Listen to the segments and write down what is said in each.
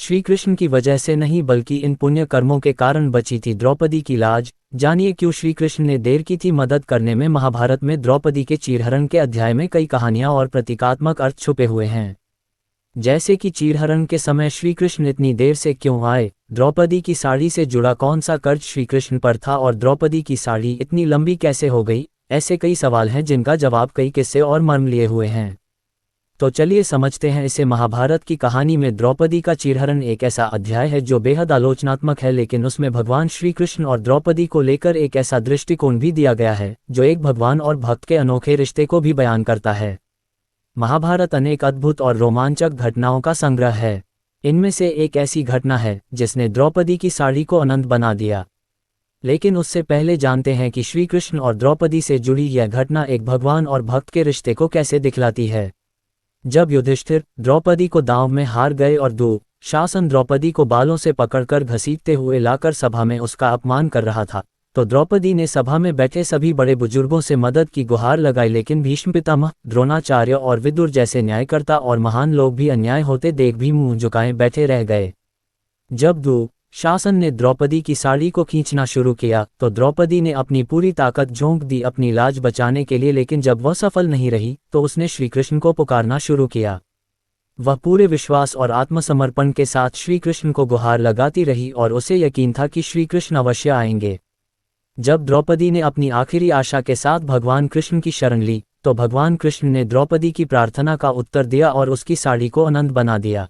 श्री कृष्ण की वजह से नहीं बल्कि इन पुण्य कर्मों के कारण बची थी द्रौपदी की लाज। जानिए क्यों श्री कृष्ण ने देर की थी मदद करने में। महाभारत में द्रौपदी के चीरहरण के अध्याय में कई कहानियां और प्रतीकात्मक अर्थ छुपे हुए हैं। जैसे कि चीरहरण के समय श्री कृष्ण इतनी देर से क्यों आए, द्रौपदी की साड़ी से जुड़ा कौन सा कर्ज श्री कृष्ण पर था और द्रौपदी की साड़ी इतनी लंबी कैसे हो गई। ऐसे कई सवाल हैं जिनका जवाब कई किस्से और मर्म लिए हुए हैं। तो चलिए समझते हैं इसे। महाभारत की कहानी में द्रौपदी का चीरहरण एक ऐसा अध्याय है जो बेहद आलोचनात्मक है, लेकिन उसमें भगवान श्री कृष्ण और द्रौपदी को लेकर एक ऐसा दृष्टिकोण भी दिया गया है जो एक भगवान और भक्त के अनोखे रिश्ते को भी बयान करता है। महाभारत अनेक अद्भुत और रोमांचक घटनाओं का संग्रह है। इनमें से एक ऐसी घटना है जिसने द्रौपदी की साड़ी को अनंत बना दिया। लेकिन उससे पहले जानते हैं कि श्री कृष्ण और द्रौपदी से जुड़ी यह घटना एक भगवान और भक्त के रिश्ते को कैसे दिखलाती है। जब युधिष्ठिर द्रौपदी को दांव में हार गए और दुशासन द्रौपदी को बालों से पकड़कर घसीटते हुए लाकर सभा में उसका अपमान कर रहा था, तो द्रौपदी ने सभा में बैठे सभी बड़े बुजुर्गों से मदद की गुहार लगाई। लेकिन भीष्म पितामह, द्रोणाचार्य और विदुर जैसे न्यायकर्ता और महान लोग भी अन्याय होते देख भी मुंह झुकाए बैठे रह गए। जब दुशासन ने द्रौपदी की साड़ी को खींचना शुरू किया तो द्रौपदी ने अपनी पूरी ताकत झोंक दी अपनी लाज बचाने के लिए। लेकिन जब वह सफल नहीं रही तो उसने श्री कृष्ण को पुकारना शुरू किया। वह पूरे विश्वास और आत्मसमर्पण के साथ श्री कृष्ण को गुहार लगाती रही और उसे यकीन था कि श्री कृष्ण अवश्य आएंगे। जब द्रौपदी ने अपनी आखिरी आशा के साथ भगवान कृष्ण की शरण ली तो भगवान कृष्ण ने द्रौपदी की प्रार्थना का उत्तर दिया और उसकी साड़ी को अनंत बना दिया।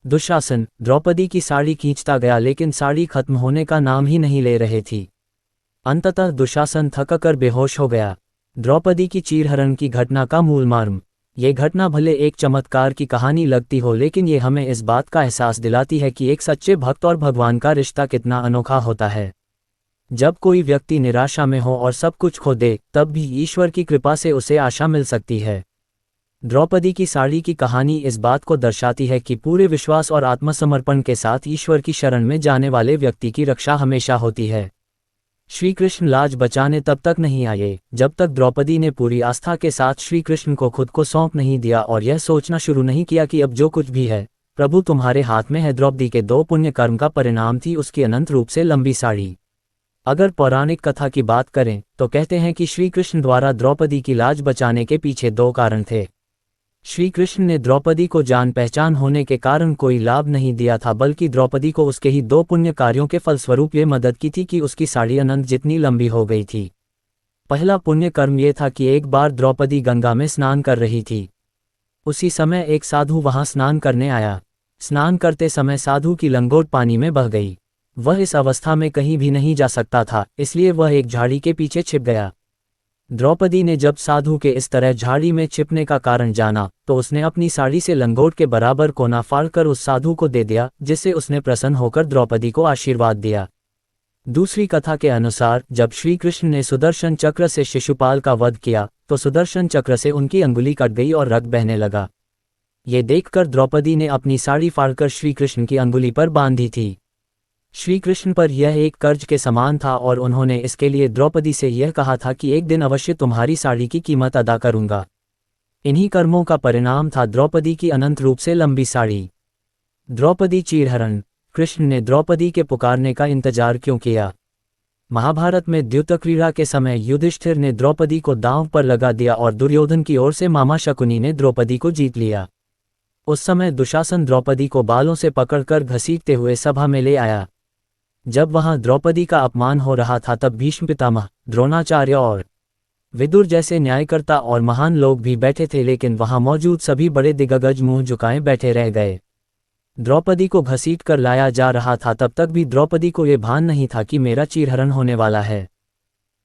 दुशासन द्रौपदी की साड़ी खींचता गया लेकिन साड़ी खत्म होने का नाम ही नहीं ले रहे थी। अंततः दुशासन थककर बेहोश हो गया। द्रौपदी की चीरहरण की घटना का मूल मर्म। ये घटना भले एक चमत्कार की कहानी लगती हो, लेकिन ये हमें इस बात का एहसास दिलाती है कि एक सच्चे भक्त और भगवान का रिश्ता कितना अनोखा होता है। जब कोई व्यक्ति निराशा में हो और सब कुछ खो दे, तब भी ईश्वर की कृपा से उसे आशा मिल सकती है। द्रौपदी की साड़ी की कहानी इस बात को दर्शाती है कि पूरे विश्वास और आत्मसमर्पण के साथ ईश्वर की शरण में जाने वाले व्यक्ति की रक्षा हमेशा होती है। श्री कृष्ण लाज बचाने तब तक नहीं आए जब तक द्रौपदी ने पूरी आस्था के साथ श्री कृष्ण को खुद को सौंप नहीं दिया और यह सोचना शुरू नहीं किया कि अब जो कुछ भी है प्रभु तुम्हारे हाथ में है। द्रौपदी के 2 पुण्य कर्म का परिणाम थी उसकी अनंत रूप से लंबी साड़ी। अगर पौराणिक कथा की बात करें तो कहते हैं कि श्री कृष्ण द्वारा द्रौपदी की लाज बचाने के पीछे 2 कारण थे। श्री कृष्ण ने द्रौपदी को जान पहचान होने के कारण कोई लाभ नहीं दिया था, बल्कि द्रौपदी को उसके ही 2 पुण्य कार्यों के फलस्वरूप ये मदद की थी कि उसकी साड़ी अनंत जितनी लंबी हो गई थी। पहला पुण्य कर्म ये था कि एक बार द्रौपदी गंगा में स्नान कर रही थी। उसी समय एक साधु वहां स्नान करने आया। स्नान करते समय साधु की लंगोट पानी में बह गई। वह इस अवस्था में कहीं भी नहीं जा सकता था, इसलिए वह एक झाड़ी के पीछे छिप गया। द्रौपदी ने जब साधु के इस तरह झाड़ी में छिपने का कारण जाना तो उसने अपनी साड़ी से लंगोट के बराबर कोना फाड़कर उस साधु को दे दिया, जिससे उसने प्रसन्न होकर द्रौपदी को आशीर्वाद दिया। दूसरी कथा के अनुसार जब श्री कृष्ण ने सुदर्शन चक्र से शिशुपाल का वध किया तो सुदर्शन चक्र से उनकी अंगुली कट गई और रक्त बहने लगा। ये देखकर द्रौपदी ने अपनी साड़ी फाड़कर श्री कृष्ण की अंगुली पर बांधी थी। श्री कृष्ण पर यह एक कर्ज के समान था और उन्होंने इसके लिए द्रौपदी से यह कहा था कि एक दिन अवश्य तुम्हारी साड़ी की कीमत अदा करूंगा। इन्हीं कर्मों का परिणाम था द्रौपदी की अनंत रूप से लंबी साड़ी। द्रौपदी चीरहरण। कृष्ण ने द्रौपदी के पुकारने का इंतजार क्यों किया? महाभारत में द्यूतक्रीड़ा के समय युधिष्ठिर ने द्रौपदी को दांव पर लगा दिया और दुर्योधन की ओर से मामा शकुनी ने द्रौपदी को जीत लिया। उस समय दुशासन द्रौपदी को बालों से पकड़कर घसीटते हुए सभा में ले आया। जब वहां द्रौपदी का अपमान हो रहा था तब भीष्म पितामह, द्रोणाचार्य और विदुर जैसे न्यायकर्ता और महान लोग भी बैठे थे, लेकिन वहां मौजूद सभी बड़े दिग्गज मुंह झुकाए बैठे रह गए। द्रौपदी को घसीट कर लाया जा रहा था, तब तक भी द्रौपदी को ये भान नहीं था कि मेरा चीरहरण होने वाला है।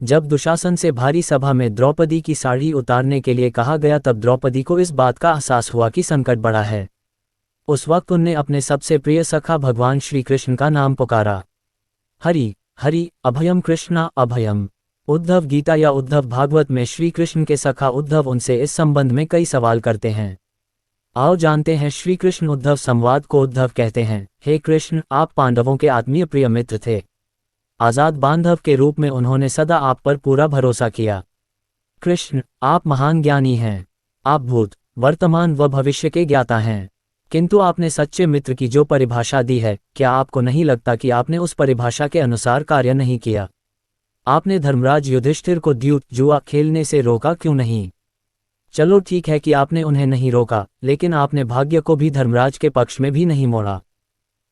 जब दुशासन से भारी सभा में द्रौपदी की साड़ी उतारने के लिए कहा गया तब द्रौपदी को इस बात का एहसास हुआ कि संकट बड़ा है। उस वक्त उनने अपने सबसे प्रिय सखा भगवान श्री कृष्ण का नाम पुकारा। हरि हरि अभयम कृष्णा अभयम। उद्धव गीता या उद्धव भागवत में श्री कृष्ण के सखा उद्धव उनसे इस संबंध में कई सवाल करते हैं। आओ जानते हैं श्री कृष्ण उद्धव संवाद को। उद्धव कहते हैं, हे कृष्ण, आप पांडवों के आत्मीय प्रिय मित्र थे। आजाद बांधव के रूप में उन्होंने सदा आप पर पूरा भरोसा किया। कृष्ण, आप महान ज्ञानी हैं। आप भूत, वर्तमान व भविष्य के ज्ञाता हैं। किंतु आपने सच्चे मित्र की जो परिभाषा दी है, क्या आपको नहीं लगता कि आपने उस परिभाषा के अनुसार कार्य नहीं किया? आपने धर्मराज युधिष्ठिर को द्यूत जुआ खेलने से रोका क्यों नहीं? चलो ठीक है कि आपने उन्हें नहीं रोका, लेकिन आपने भाग्य को भी धर्मराज के पक्ष में भी नहीं मोड़ा।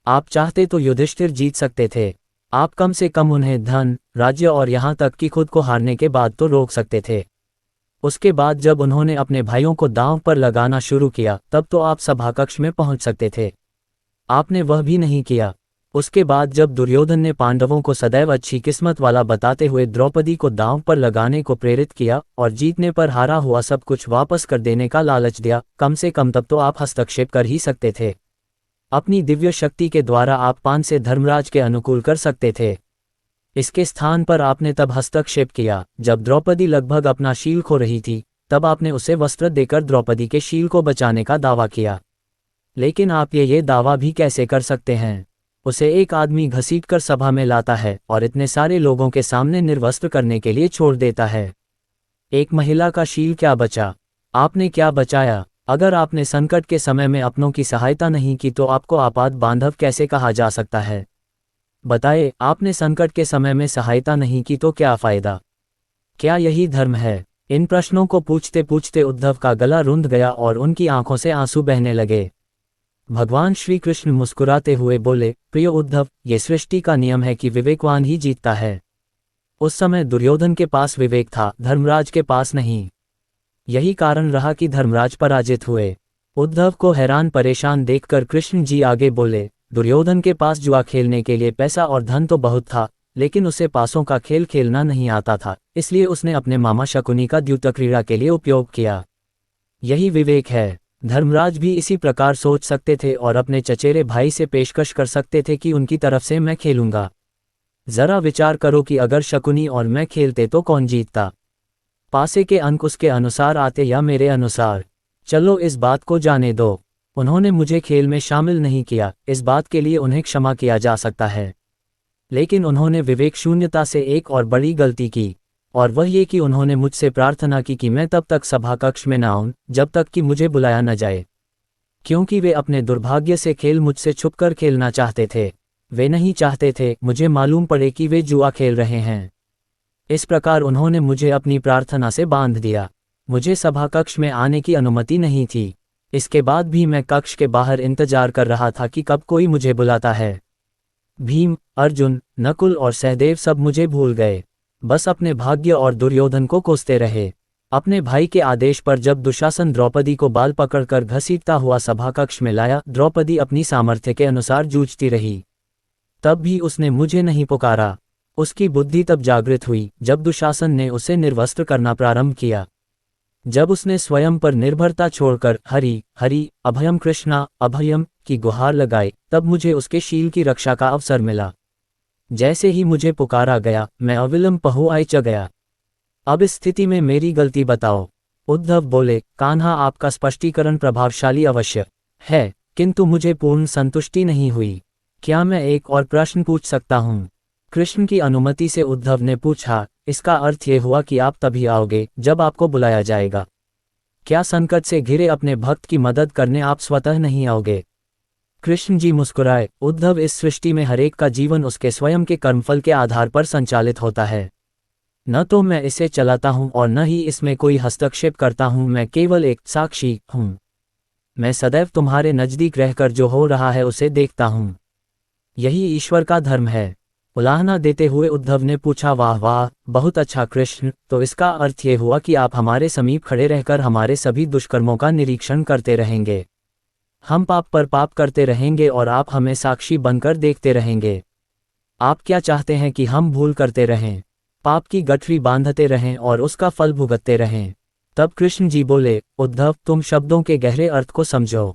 आप चाहते तो युधिष्ठिर जीत सकते थे। आप कम से कम उन्हें धन, राज्य और यहाँ तक कि खुद को हारने के बाद तो रोक सकते थे। उसके बाद जब उन्होंने अपने भाइयों को दांव पर लगाना शुरू किया, तब तो आप सभाकक्ष में पहुंच सकते थे। आपने वह भी नहीं किया। उसके बाद जब दुर्योधन ने पांडवों को सदैव अच्छी किस्मत वाला बताते हुए द्रौपदी को दांव पर लगाने को प्रेरित किया और जीतने पर हारा हुआ सब कुछ वापस कर देने का लालच दिया, कम से कम तब तो आप हस्तक्षेप कर ही सकते थे। अपनी दिव्य शक्ति के द्वारा आप पान से धर्मराज के अनुकूल कर सकते थे। इसके स्थान पर आपने तब हस्तक्षेप किया जब द्रौपदी लगभग अपना शील खो रही थी, तब आपने उसे वस्त्र देकर द्रौपदी के शील को बचाने का दावा किया। लेकिन आप ये दावा भी कैसे कर सकते हैं? उसे एक आदमी घसीटकर सभा में लाता है और इतने सारे लोगों के सामने निर्वस्त्र करने के लिए छोड़ देता है। एक महिला का शील क्या बचा? आपने क्या बचाया? अगर आपने संकट के समय में अपनों की सहायता नहीं की तो आपको आपात बांधव कैसे कहा जा सकता है? बताए, आपने संकट के समय में सहायता नहीं की तो क्या फायदा? क्या यही धर्म है? इन प्रश्नों को पूछते पूछते उद्धव का गला रुंध गया और उनकी आंखों से आंसू बहने लगे। भगवान श्री कृष्ण मुस्कुराते हुए बोले, प्रिय उद्धव, ये सृष्टि का नियम है कि विवेकवान ही जीतता है। उस समय दुर्योधन के पास विवेक था, धर्मराज के पास नहीं। यही कारण रहा कि धर्मराज पराजित हुए। उद्धव को हैरान परेशान देखकर कृष्ण जी आगे बोले, दुर्योधन के पास जुआ खेलने के लिए पैसा और धन तो बहुत था, लेकिन उसे पासों का खेल खेलना नहीं आता था, इसलिए उसने अपने मामा शकुनी का द्यूत क्रीड़ा के लिए उपयोग किया। यही विवेक है। धर्मराज भी इसी प्रकार सोच सकते थे और अपने चचेरे भाई से पेशकश कर सकते थे कि उनकी तरफ से मैं खेलूंगा। जरा विचार करो कि अगर शकुनी और मैं खेलते तो कौन जीतता? पासे के अंक उसके अनुसार आते या मेरे अनुसार? चलो इस बात को जाने दो। उन्होंने मुझे खेल में शामिल नहीं किया, इस बात के लिए उन्हें क्षमा किया जा सकता है। लेकिन उन्होंने विवेक शून्यता से एक और बड़ी गलती की, और वह ये कि उन्होंने मुझसे प्रार्थना की कि मैं तब तक सभाकक्ष में न आऊं जब तक कि मुझे बुलाया न जाए, क्योंकि वे अपने दुर्भाग्य से खेल मुझसे छुपकर खेलना चाहते थे। वे नहीं चाहते थे मुझे मालूम पड़े कि वे जुआ खेल रहे हैं। इस प्रकार उन्होंने मुझे अपनी प्रार्थना से बांध दिया। मुझे सभाकक्ष में आने की अनुमति नहीं थी। इसके बाद भी मैं कक्ष के बाहर इंतजार कर रहा था कि कब कोई मुझे बुलाता है। भीम, अर्जुन, नकुल और सहदेव सब मुझे भूल गए, बस अपने भाग्य और दुर्योधन को कोसते रहे। अपने भाई के आदेश पर जब दुशासन द्रौपदी को बाल पकड़कर घसीटता हुआ सभाकक्ष में लाया, द्रौपदी अपनी सामर्थ्य के अनुसार जूझती रही। तब भी उसने मुझे नहीं पुकारा। उसकी बुद्धि तब जागृत हुई जब दुशासन ने उसे निर्वस्त्र करना प्रारंभ किया। जब उसने स्वयं पर निर्भरता छोड़कर हरि हरि अभयम कृष्णा अभयम की गुहार लगाई, तब मुझे उसके शील की रक्षा का अवसर मिला। जैसे ही मुझे पुकारा गया, मैं अविलंब पहुँच च गया। अब इस स्थिति में मेरी गलती बताओ। उद्धव बोले, कान्हा, आपका स्पष्टीकरण प्रभावशाली अवश्य है, किंतु मुझे पूर्ण संतुष्टि नहीं हुई। क्या मैं एक और प्रश्न पूछ सकता हूँ? कृष्ण की अनुमति से उद्धव ने पूछा। इसका अर्थ ये हुआ कि आप तभी आओगे जब आपको बुलाया जाएगा। क्या संकट से घिरे अपने भक्त की मदद करने आप स्वतः नहीं आओगे? कृष्ण जी मुस्कुराए। उद्धव, इस सृष्टि में हरेक का जीवन उसके स्वयं के कर्मफल के आधार पर संचालित होता है। न तो मैं इसे चलाता हूँ और न ही इसमें कोई हस्तक्षेप करता हूँ, मैं केवल एक साक्षी हूँ। मैं सदैव तुम्हारे नज़दीक रहकर जो हो रहा है उसे देखता हूँ। यही ईश्वर का धर्म है। उलाहना देते हुए उद्धव ने पूछा, वाह वाह, बहुत अच्छा कृष्ण, तो इसका अर्थ ये हुआ कि आप हमारे समीप खड़े रहकर हमारे सभी दुष्कर्मों का निरीक्षण करते रहेंगे। हम पाप पर पाप करते रहेंगे और आप हमें साक्षी बनकर देखते रहेंगे। आप क्या चाहते हैं कि हम भूल करते रहें, पाप की गठरी बांधते रहें और उसका फल भुगतते रहें? तब कृष्ण जी बोले, उद्धव, तुम शब्दों के गहरे अर्थ को समझो।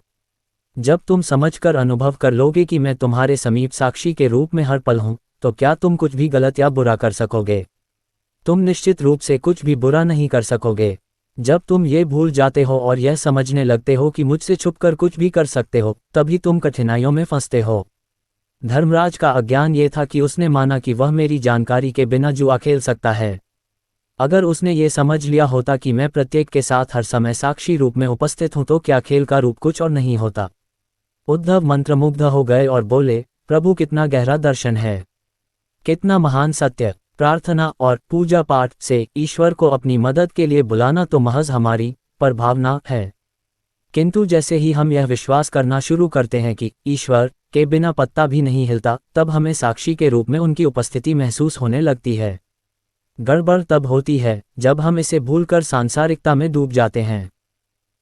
जब तुम समझकर अनुभव कर लोगे कि मैं तुम्हारे समीप साक्षी के रूप में हर पल हूं, तो क्या तुम कुछ भी गलत या बुरा कर सकोगे? तुम निश्चित रूप से कुछ भी बुरा नहीं कर सकोगे। जब तुम ये भूल जाते हो और यह समझने लगते हो कि मुझसे छुपकर कुछ भी कर सकते हो, तभी तुम कठिनाइयों में फंसते हो। धर्मराज का अज्ञान ये था कि उसने माना कि वह मेरी जानकारी के बिना जुआ खेल सकता है। अगर उसने ये समझ लिया होता कि मैं प्रत्येक के साथ हर समय साक्षी रूप में उपस्थित हूं, तो क्या खेल का रूप कुछ और नहीं होता। उद्धव मंत्रमुग्ध हो गए और बोले, प्रभु कितना गहरा दर्शन है, कितना महान सत्य। प्रार्थना और पूजा पाठ से ईश्वर को अपनी मदद के लिए बुलाना तो महज हमारी प्रभावना है, किंतु जैसे ही हम यह विश्वास करना शुरू करते हैं कि ईश्वर के बिना पत्ता भी नहीं हिलता, तब हमें साक्षी के रूप में उनकी उपस्थिति महसूस होने लगती है। गड़बड़ तब होती है जब हम इसे भूलकर सांसारिकता में डूब जाते हैं।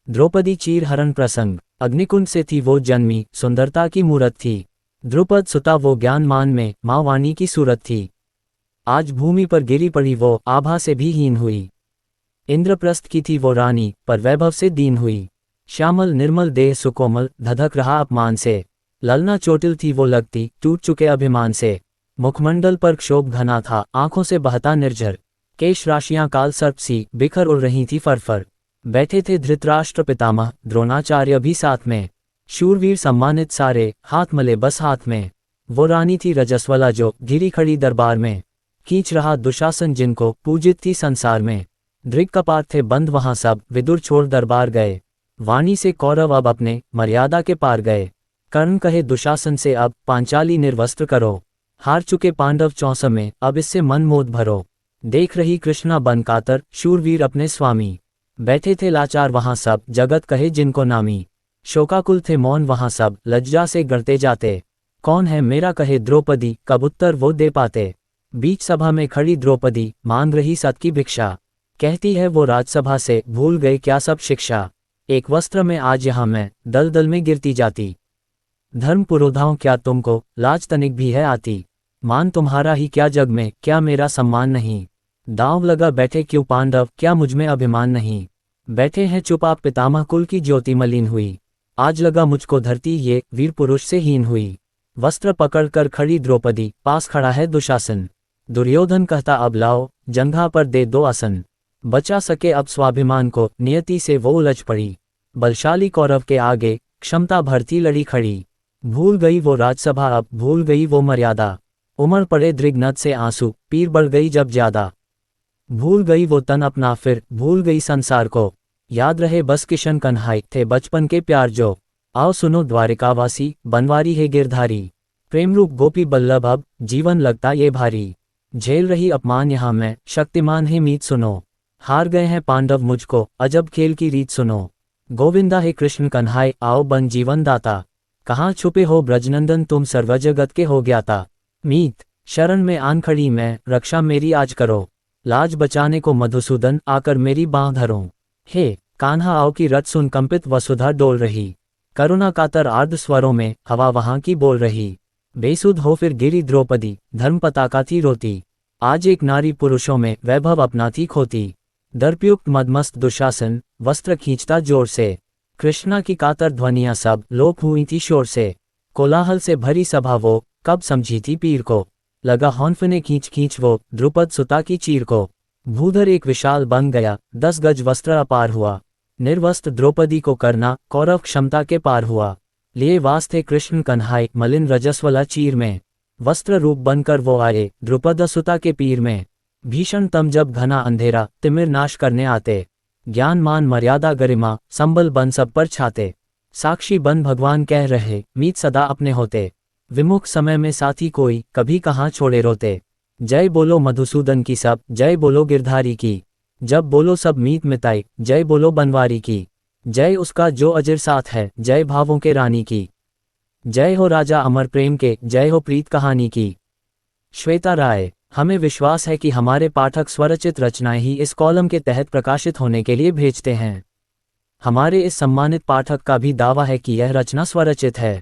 द्रौपदी चीरहरण प्रसंग। अग्निकुंड से थी वो जन्मी, सुंदरता की मूरत थी। द्रुपद सुता वो ज्ञानमान में, माँ वाणी की सूरत थी। आज भूमि पर गिरी पड़ी वो, आभा से भी हीन हुई। इंद्रप्रस्थ की थी वो रानी, पर वैभव से दीन हुई। श्यामल निर्मल देह सुकोमल, धधक रहा अपमान से। ललना चोटिल थी वो लगती, टूट चुके अभिमान से। मुखमंडल पर क्षोभ घना था, आंखों से बहता निर्झर। केश राशियां काल सर्प सी, बिखर उड़ रही थी फरफर। बैठे थे धृतराष्ट्र पितामह, द्रोणाचार्य भी साथ में। शूरवीर सम्मानित सारे, हाथ मले बस हाथ में। वो रानी थी रजस्वला जो, गिरी खड़ी दरबार में। खींच रहा दुशासन जिनको, पूजित थी संसार में। दृग कपाट थे बंद वहां सब, विदुर छोड़ दरबार गए। वाणी से कौरव अब अपने, मर्यादा के पार गए। कर्ण कहे दुशासन से अब, पांचाली निर्वस्त्र करो। हार चुके पांडव चौसम में, अब इससे मन मोद भरो। देख रही कृष्णा बन कातर, शूरवीर अपने स्वामी। बैठे थे लाचार वहां सब, जगत कहे जिनको नामी। शोकाकुल थे मौन वहां सब, लज्जा से गड़ते जाते। कौन है मेरा कहे द्रौपदी, कब उत्तर वो दे पाते। बीच सभा में खड़ी द्रौपदी, मांग रही सत की भिक्षा। कहती है वो राजसभा से, भूल गए क्या सब शिक्षा। एक वस्त्र में आज यहाँ मैं, दल दल में गिरती जाती। धर्म पुरोधाओं क्या तुमको, लाज तनिक भी है आती। मान तुम्हारा ही क्या जग में, क्या मेरा सम्मान नहीं। दांव लगा बैठे क्यों पांडव, क्या मुझमें अभिमान नहीं। बैठे हैं चुप आप पितामह, कुल की ज्योति मलिन हुई। आज लगा मुझको धरती ये, वीर पुरुष से हीन हुई। वस्त्र पकड़कर खड़ी द्रौपदी, पास खड़ा है दुशासन। दुर्योधन कहता अब लाओ, जंघा पर दे दो आसन। बचा सके अब स्वाभिमान को, नियति से वो उलझ पड़ी। बलशाली कौरव के आगे, क्षमता भरती लड़ी खड़ी। भूल गई वो राजसभा अब, भूल गई वो मर्यादा। उमड़ पड़े दृग्नद से आंसू, पीर बढ़ गई जब ज्यादा। भूल गई वो तन अपना फिर, भूल गई संसार को। याद रहे बस किशन कन्हाई, थे बचपन के प्यार जो। आओ सुनो द्वारिकावासी, बनवारी है गिरधारी। प्रेम रूप गोपी बल्लभ अब, जीवन लगता ये भारी। झेल रही अपमान यहाँ मैं, शक्तिमान है मीत सुनो। हार गए हैं पांडव मुझको, अजब खेल की रीत सुनो। गोविंदा है कृष्ण कन्हाई, आओ बन जीवन दाता। कहाँ छुपे हो ब्रजनंदन, तुम सर्व जगत के हो ज्ञाता। मीत शरण में आन खड़ी मैं, रक्षा मेरी आज करो। लाज बचाने को मधुसूदन, आकर मेरी बाँह धरो। हे कान्हा आओ की रट सुन, कंपित वसुधा डोल रही। करुणा कातर आर्द्र स्वरों में, हवा वहां की बोल रही। बेसुध हो फिर गिरी द्रौपदी, धर्म पताका थी रोती। आज एक नारी पुरुषों में, वैभव अपना थी खोती। दर्पयुक्त मदमस्त दुशासन, वस्त्र खींचता जोर से। कृष्णा की कातर ध्वनियां सब, लोप हुई थी शोर से। कोलाहल से भरी सभा वो, कब समझी थी पीर को। लगा हौंफने खींच खींच वो, द्रुपद सुता की चीर को। भूधर एक विशाल बन गया, 10 गज वस्त्र अपार हुआ। निर्वस्त्र द्रौपदी को करना, कौरव क्षमता के पार हुआ। लिए वास थे कृष्ण कन्हाई, मलिन रजस्वला चीर में। वस्त्र रूप बनकर वो आए, द्रुपद सुता के पीर में। भीषण तम जब घना अंधेरा, तिमिर नाश करने आते। ज्ञान मान मर्यादा गरिमा, संबल बन सब पर छाते। साक्षी बन भगवान कह रहे, मीत सदा अपने होते। विमुख समय में साथी कोई, कभी कहाँ छोड़े रोते। जय बोलो मधुसूदन की सब, जय बोलो गिरधारी की। जब बोलो सब मीत मिताई, जय बोलो बनवारी की। जय उसका जो अजर साथ है, जय भावों के रानी की। जय हो राजा अमर प्रेम के, जय हो प्रीत कहानी की। श्वेता राय। हमें विश्वास है कि हमारे पाठक स्वरचित रचनाएं ही इस कॉलम के तहत प्रकाशित होने के लिए भेजते हैं। हमारे इस सम्मानित पाठक का भी दावा है कि यह रचना स्वरचित है।